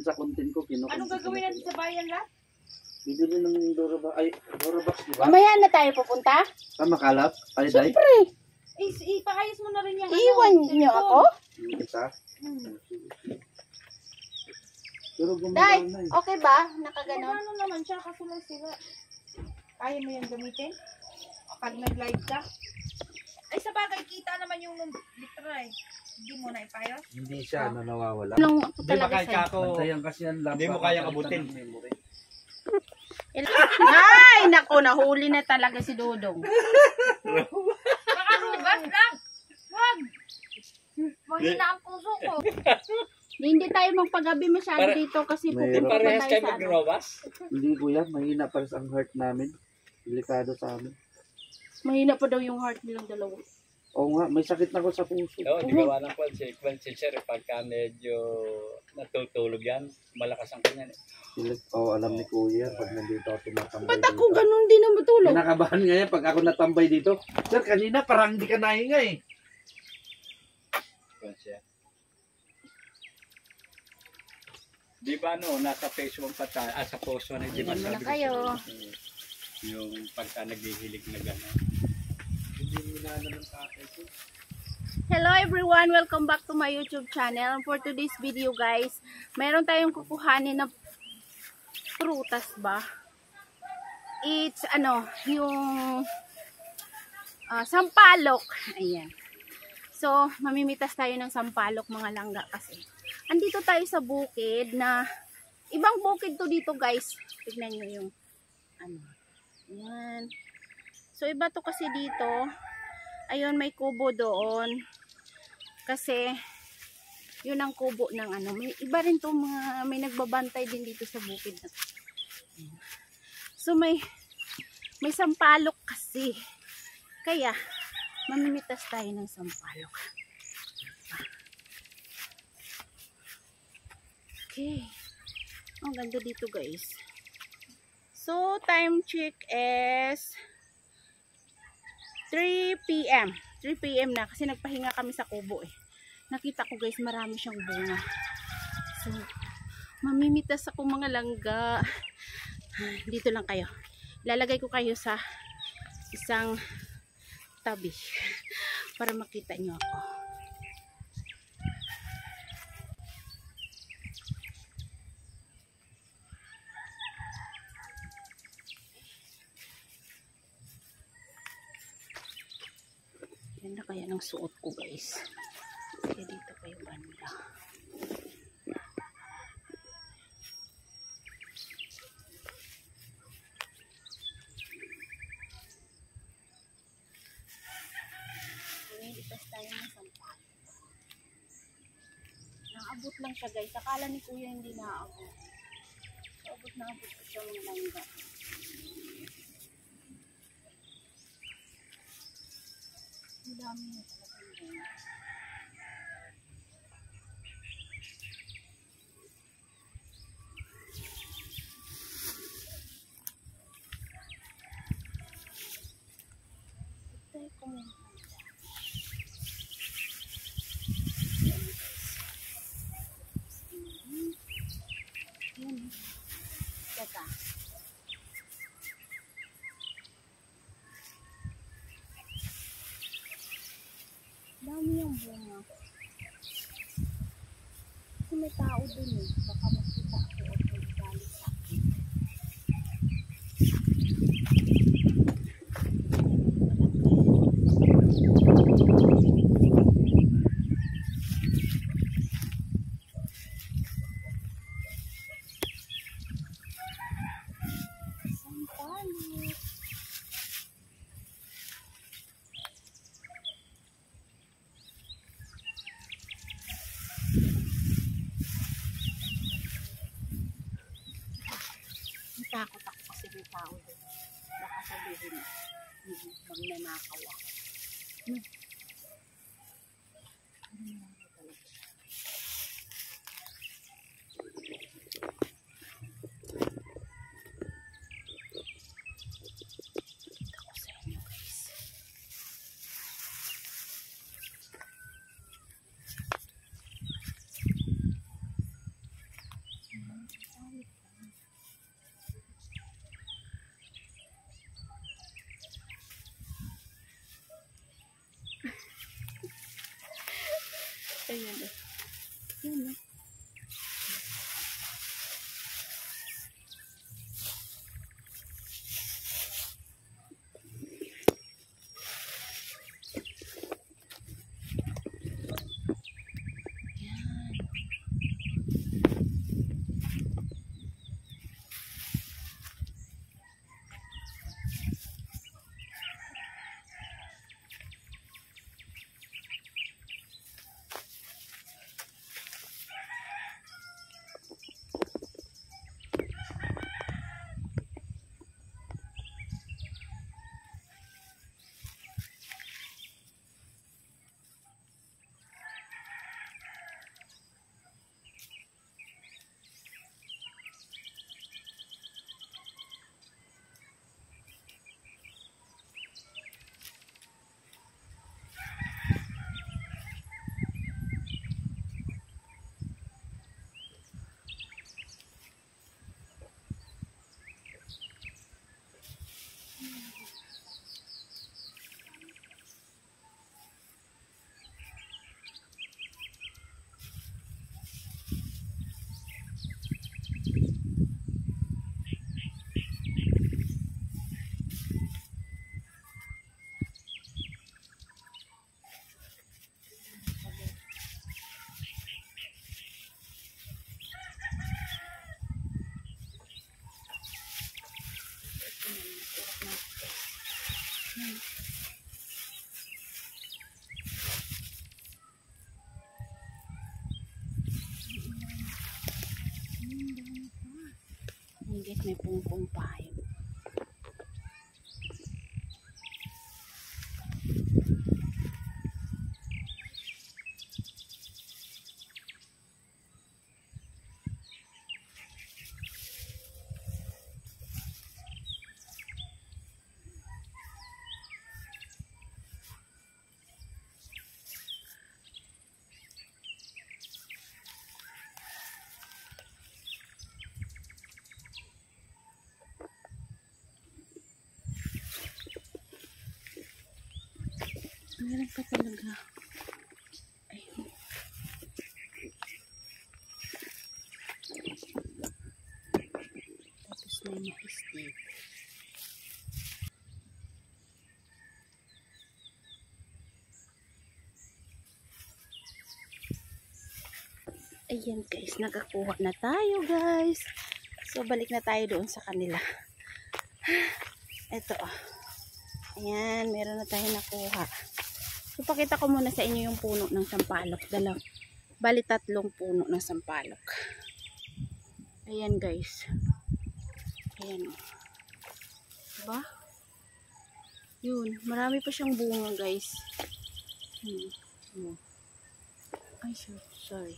sa content ko. Anong gagawin natin sa bayan lahat? Bibili ng Dorobox, di ba? Mamaya na tayo pupunta? Makalap? Paliday? Siyempre. Ipaayos mo na rin yung Iwan niyo ako? Isa? Pero Day, gumagana na eh. okay ba? Nakaganon? Ano naman siya, kaso lang sila. Kaya mo yung gamitin? Pag nag-live ka? Ay, sa bagay, kita naman yung litra eh. Hindi mo na ipayos? Hindi siya nawawala. Nung ako Hindi ba talaga kaya sa'yo. ako, Bantayan kasi yan lang. hindi mo kayang abutin. Ay, naku, nahuli na talaga si Dodong. Makarugas lang! Wag! Mahina ang puso ko. Hindi tayo magpagabi masyado dito kasi May- pupunta Parehas tayo kayo sa ano. magrobas? Hindi kuya, mahina pa ang heart namin. Delikado sa amin. Mahina pa daw yung heart nilang dalawa. Oo nga, may sakit na ako sa puso. Oo, di gawa ng kwan si sir, pagka medyo natutulog yan, malakas ang kanya. Alam ni kuya, pag nandito ako tumatambay Ba't ako ganun din ang matulog? Kinakabahan nga yan pag ako natambay dito. Sir, kanina parang hindi ka nahinga eh. Kwan siya. Di ba no, nasa phase 1 pa tayo, sa phase 1 di ba Tingnan mo na sabi ko kayo. yung pagka naghihilig na gano'n. Hindi mo na ng tatay ko. Hello everyone, welcome back to my YouTube channel. For today's video guys, meron tayong kukuhanin na prutas ba? It's yung sampalok. Ayan. So, mamimitas tayo ng sampalok mga langga kasi. Andito tayo sa bukid na, ibang bukid to dito guys. Tignan nyo yung, ayan. So, iba to kasi dito. Ayun, may kubo doon. Kasi, yun ang kubo ng May, iba rin to may nagbabantay din dito sa bukid na to. So, may sampalok kasi. Kaya, mamimitas tayo ng sampalok. Okay. Ang ganda dito guys. So, time check is 3 PM. 3 PM na kasi nagpahinga kami sa kubo eh. Nakita ko guys, marami siyang bunga. So, mamimitas ako mga langga. Dito lang kayo. Lalagay ko kayo sa isang tabi para makita nyo ako. Ganda kaya ng suot ko guys. Kaya dito kayo banda. Litas tayo ng sampal. Naabot lang siya guys. Akala ni kuya hindi naabot. So, abot ko siya mga langga. Ang dami na talagang bunga. Ito ko muna. Teka. Dami yung bunga. Kasi may tao dun eh. Baka makita ako o magalit sa akin. Sampalok. Natakot ako kasi may tao doon. Baka sabihin, magnanakaw ako. Ako sa inyo guys. Ayan. Ayan. Ayan guys, may pungpong pa. Meron pa talaga. Ayun. Tapos may mais dito. Ayan guys, nakakuha na tayo guys. So balik na tayo doon sa kanila. Ito. Ayan, meron na tayo nakuha. So, pakita ko muna sa inyo yung puno ng sampalok. Bali 3 puno ng sampalok. Ayan guys. Ayan o. Diba? Yun. Marami pa siyang bunga guys. Ay, sorry.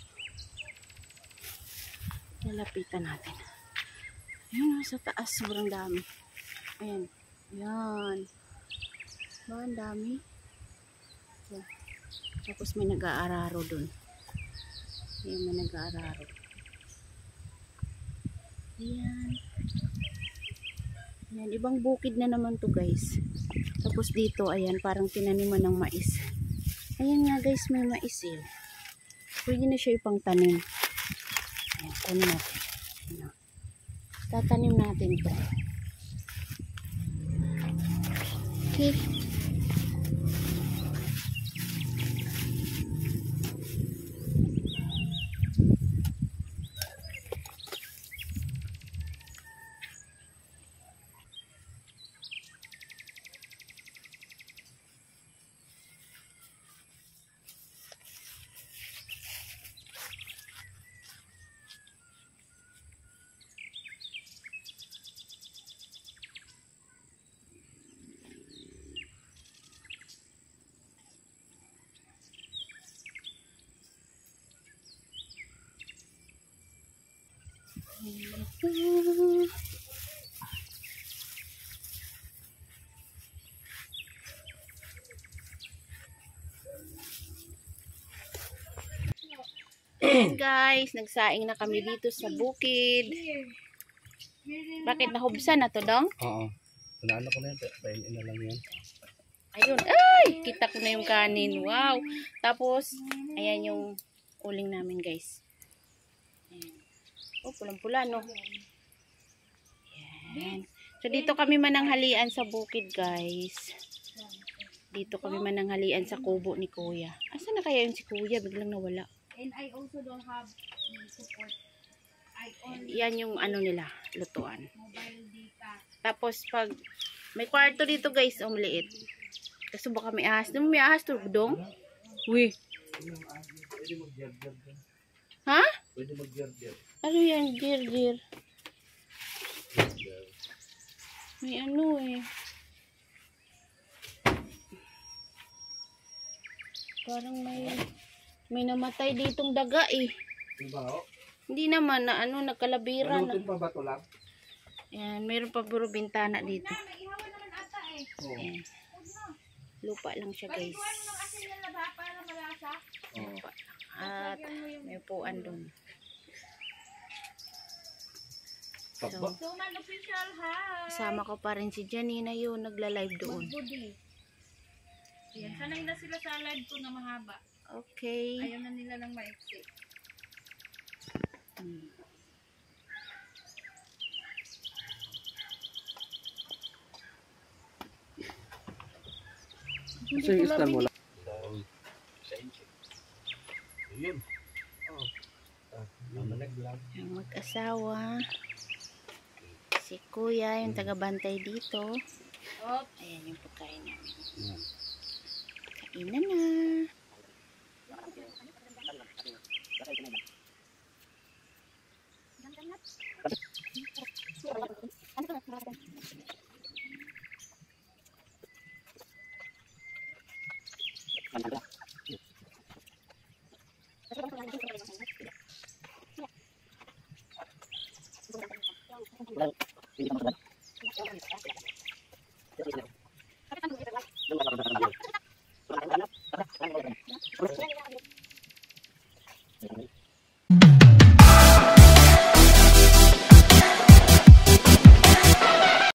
Lalapitan natin. Ayan o, sa taas. Sobrang dami. Ayan. Ayan. Diba, ang dami? So, tapos may nag-aararo dun. Ayan, may nag-aararo. Ayan. Ayan, ibang bukid na naman to guys. Tapos dito, ayan, parang tinaniman ng mais. Ayan nga guys, may mais eh. Pwede na siya ipang tanim. Ayan, tanim natin. Ayan. Tatanim natin to. Okay. Ayan guys, nagsaing na kami dito sa bukid. Bakit nahubsan na to, Dong? Oo. Ano ko na yun, painin na lang yan. Ayun, ay! Kita ko na yung kanin. Wow! Tapos, ayan yung uling namin guys. Ayan. Oh, pulang-pula no. Ayan. So dito kami mananghalian sa bukid guys. Dito kami mananghalian sa kubo ni Kuya. Asa na kaya yun si Kuya? Biglang nawala. And I also don't have support. I only Yan yung ano nila, lutuan. mobile data. Tapos pag may kwarto dito guys, maliit. Kasi baka may ahas. Di mo may ahas turgdong? Uy. Pwede mag-gerger. Ha? Pwede mag-gerger. Ano yan? Gir. May ano eh. Parang may namatay ditong daga eh. Diba ho? Hindi naman na ano, nagkalabira na. Malutin pa ba ito lang? Ayan, mayroon pa puro bintana dito. May ihawan naman ata eh. Oo. Ayan. Lupa lang siya guys. Baliguan mo ng asin yan na ba para malasa? Oo. At may upuan doon. Taba. Suman official ha. Kasama ko pa rin si Janina yun, nagla-live doon. Magbudi. Yan, sanay na sila sa live ko na mahaba. Okay. Ayaw na nila ng maiksi. Hmm. Kasi yung isda mo lang. Sa inyo. Yun. Mamalag lang. Ang mag-asawa. Si Kuya, yung taga-bantay dito. Oops. Ayan yung pagkain namin. Kainan na.